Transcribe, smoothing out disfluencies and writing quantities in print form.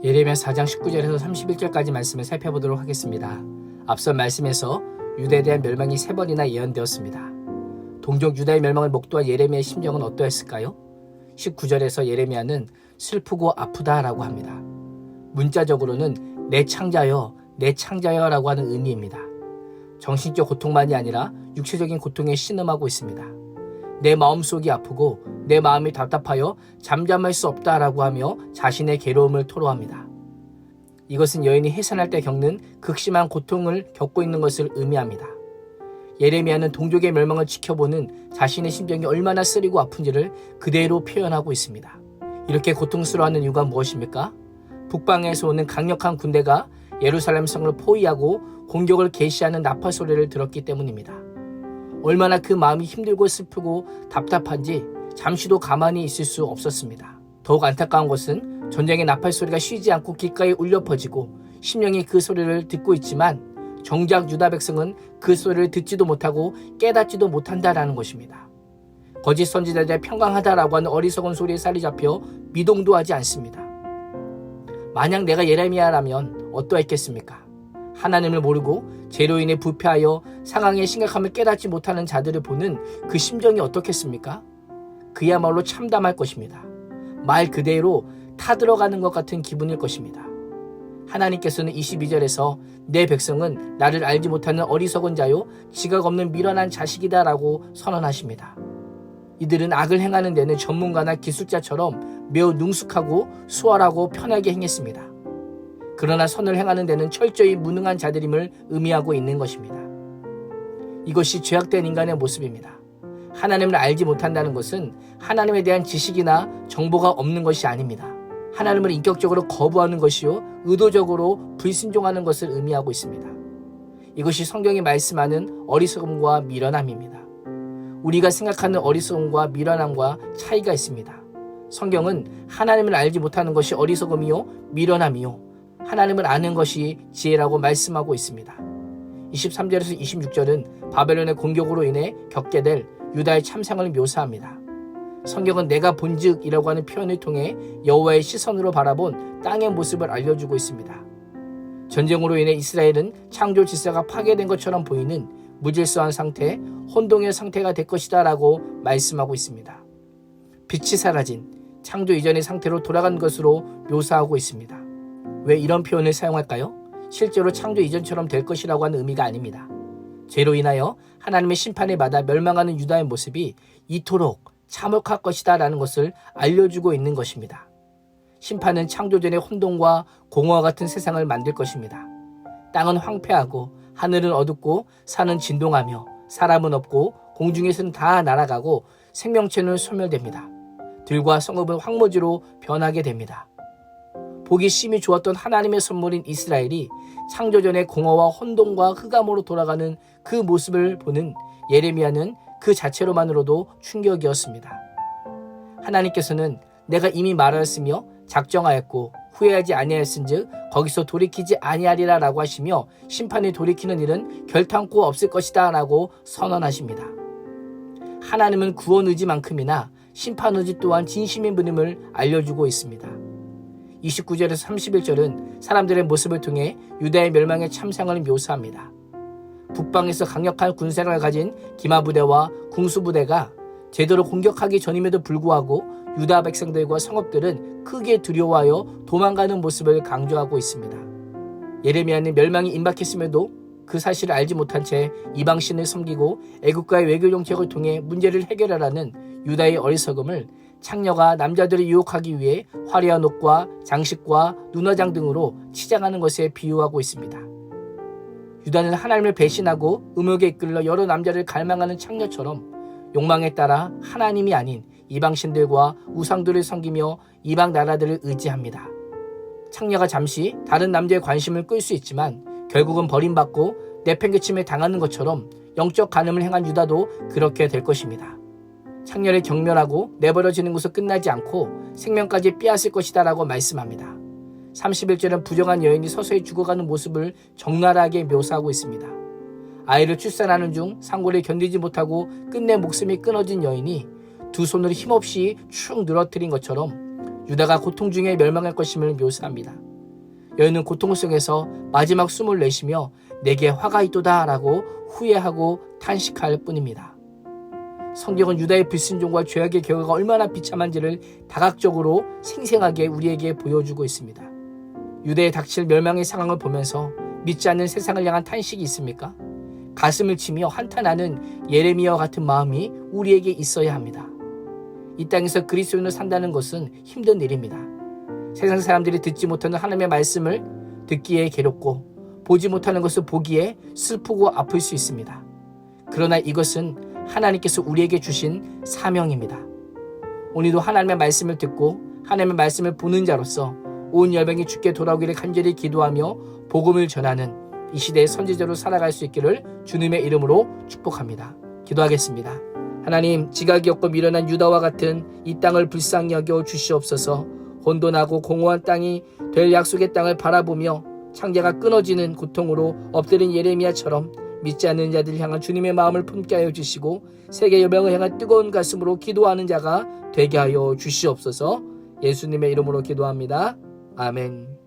예레미야 4장 19절에서 31절까지 말씀을 살펴보도록 하겠습니다. 앞선 말씀에서 유다에 대한 멸망이 3번이나 예언되었습니다. 동족 유다의 멸망을 목도한 예레미야의 심정은 어떠했을까요? 19절에서 예레미야는 슬프고 아프다라고 합니다. 문자적으로는 내 창자여, 내 창자여 라고 하는 의미입니다. 정신적 고통만이 아니라 육체적인 고통에 신음하고 있습니다. 내 마음속이 아프고 내 마음이 답답하여 잠잠할 수 없다라고 하며 자신의 괴로움을 토로합니다. 이것은 여인이 해산할 때 겪는 극심한 고통을 겪고 있는 것을 의미합니다. 예레미야는 동족의 멸망을 지켜보는 자신의 심정이 얼마나 쓰리고 아픈지를 그대로 표현하고 있습니다. 이렇게 고통스러워하는 이유가 무엇입니까? 북방에서 오는 강력한 군대가 예루살렘 성을 포위하고 공격을 개시하는 나팔 소리를 들었기 때문입니다. 얼마나 그 마음이 힘들고 슬프고 답답한지 잠시도 가만히 있을 수 없었습니다. 더욱 안타까운 것은 전쟁의 나팔 소리가 쉬지 않고 귓가에 울려 퍼지고 심령이 그 소리를 듣고 있지만 정작 유다 백성은 그 소리를 듣지도 못하고 깨닫지도 못한다라는 것입니다. 거짓 선지자들의 평강하다라고 하는 어리석은 소리에 살이 잡혀 미동도 하지 않습니다. 만약 내가 예레미야라면 어떠했겠습니까? 하나님을 모르고 죄로 인해 부패하여 상황의 심각함을 깨닫지 못하는 자들을 보는 그 심정이 어떻겠습니까? 그야말로 참담할 것입니다. 말 그대로 타들어가는 것 같은 기분일 것입니다. 하나님께서는 22절에서 내 백성은 나를 알지 못하는 어리석은 자요 지각 없는 미련한 자식이다 라고 선언하십니다. 이들은 악을 행하는 데는 전문가나 기술자처럼 매우 능숙하고 수월하고 편하게 행했습니다. 그러나 선을 행하는 데는 철저히 무능한 자들임을 의미하고 있는 것입니다. 이것이 죄악된 인간의 모습입니다. 하나님을 알지 못한다는 것은 하나님에 대한 지식이나 정보가 없는 것이 아닙니다. 하나님을 인격적으로 거부하는 것이요 의도적으로 불순종하는 것을 의미하고 있습니다. 이것이 성경이 말씀하는 어리석음과 미련함입니다. 우리가 생각하는 어리석음과 미련함과 차이가 있습니다. 성경은 하나님을 알지 못하는 것이 어리석음이요 미련함이요 하나님을 아는 것이 지혜라고 말씀하고 있습니다. 23절에서 26절은 바벨론의 공격으로 인해 겪게 될 유다의 참상을 묘사합니다. 성경은 내가 본즉이라고 하는 표현을 통해 여호와의 시선으로 바라본 땅의 모습을 알려주고 있습니다. 전쟁으로 인해 이스라엘은 창조 질서가 파괴된 것처럼 보이는 무질서한 상태, 혼동의 상태가 될 것이다 라고 말씀하고 있습니다. 빛이 사라진 창조 이전의 상태로 돌아간 것으로 묘사하고 있습니다. 왜 이런 표현을 사용할까요? 실제로 창조 이전처럼 될 것이라고 하는 의미가 아닙니다. 죄로 인하여 하나님의 심판을 받아 멸망하는 유다의 모습이 이토록 참혹할 것이다 라는 것을 알려주고 있는 것입니다. 심판은 창조전의 혼돈과 공허와 같은 세상을 만들 것입니다. 땅은 황폐하고 하늘은 어둡고 산은 진동하며 사람은 없고 공중에서는 다 날아가고 생명체는 소멸됩니다. 들과 성읍은 황무지로 변하게 됩니다. 보기 심히 좋았던 하나님의 선물인 이스라엘이 창조전의 공허와 혼돈과 흑암으로 돌아가는 그 모습을 보는 예레미야는 그 자체로만으로도 충격이었습니다. 하나님께서는 내가 이미 말하였으며 작정하였고 후회하지 아니하였은즉 거기서 돌이키지 아니하리라 라고 하시며 심판이 돌이키는 일은 결탄코 없을 것이다 라고 선언하십니다. 하나님은 구원 의지만큼이나 심판 의지 또한 진심인 분임을 알려주고 있습니다. 29절에서 31절은 사람들의 모습을 통해 유다의 멸망의 참상을 묘사합니다. 북방에서 강력한 군사력을 가진 기마부대와 궁수부대가 제대로 공격하기 전임에도 불구하고 유다 백성들과 성읍들은 크게 두려워하여 도망가는 모습을 강조하고 있습니다. 예레미야는 멸망이 임박했음에도 그 사실을 알지 못한 채 이방신을 섬기고 애국가의 외교 정책을 통해 문제를 해결하라는 유다의 어리석음을 창녀가 남자들을 유혹하기 위해 화려한 옷과 장식과 눈화장 등으로 치장하는 것에 비유하고 있습니다. 유다는 하나님을 배신하고 음욕에 이끌려 여러 남자를 갈망하는 창녀처럼 욕망에 따라 하나님이 아닌 이방신들과 우상들을 섬기며 이방 나라들을 의지합니다. 창녀가 잠시 다른 남자의 관심을 끌 수 있지만 결국은 버림받고 내팽개침을 당하는 것처럼 영적 간음을 행한 유다도 그렇게 될 것입니다. 창녀를 경멸하고 내버려지는 것으로 끝나지 않고 생명까지 빼앗을 것이다 라고 말씀합니다. 31절은 부정한 여인이 서서히 죽어가는 모습을 적나라하게 묘사하고 있습니다. 아이를 출산하는 중 상고를 견디지 못하고 끝내 목숨이 끊어진 여인이 두 손으로 힘없이 축 늘어뜨린 것처럼 유다가 고통 중에 멸망할 것임을 묘사합니다. 여인은 고통 속에서 마지막 숨을 내쉬며 내게 화가 있도다 라고 후회하고 탄식할 뿐입니다. 성경은 유다의 불순종과 죄악의 결과가 얼마나 비참한지를 다각적으로 생생하게 우리에게 보여주고 있습니다. 유대에 닥칠 멸망의 상황을 보면서 믿지 않는 세상을 향한 탄식이 있습니까? 가슴을 치며 한탄하는 예레미야와 같은 마음이 우리에게 있어야 합니다. 이 땅에서 그리스도인으로 산다는 것은 힘든 일입니다. 세상 사람들이 듣지 못하는 하나님의 말씀을 듣기에 괴롭고 보지 못하는 것을 보기에 슬프고 아플 수 있습니다. 그러나 이것은 하나님께서 우리에게 주신 사명입니다. 오늘도 하나님의 말씀을 듣고 하나님의 말씀을 보는 자로서 온 열방이 주께 돌아오기를 간절히 기도하며 복음을 전하는 이 시대의 선지자로 살아갈 수 있기를 주님의 이름으로 축복합니다. 기도하겠습니다. 하나님, 지각이 없고 미련한 유다와 같은 이 땅을 불쌍히 여겨 주시옵소서. 혼돈하고 공허한 땅이 될 약속의 땅을 바라보며 창자가 끊어지는 고통으로 엎드린 예레미야처럼 믿지 않는 자들을 향한 주님의 마음을 품게 하여 주시고 세계 여명을 향한 뜨거운 가슴으로 기도하는 자가 되게 하여 주시옵소서. 예수님의 이름으로 기도합니다. 아멘.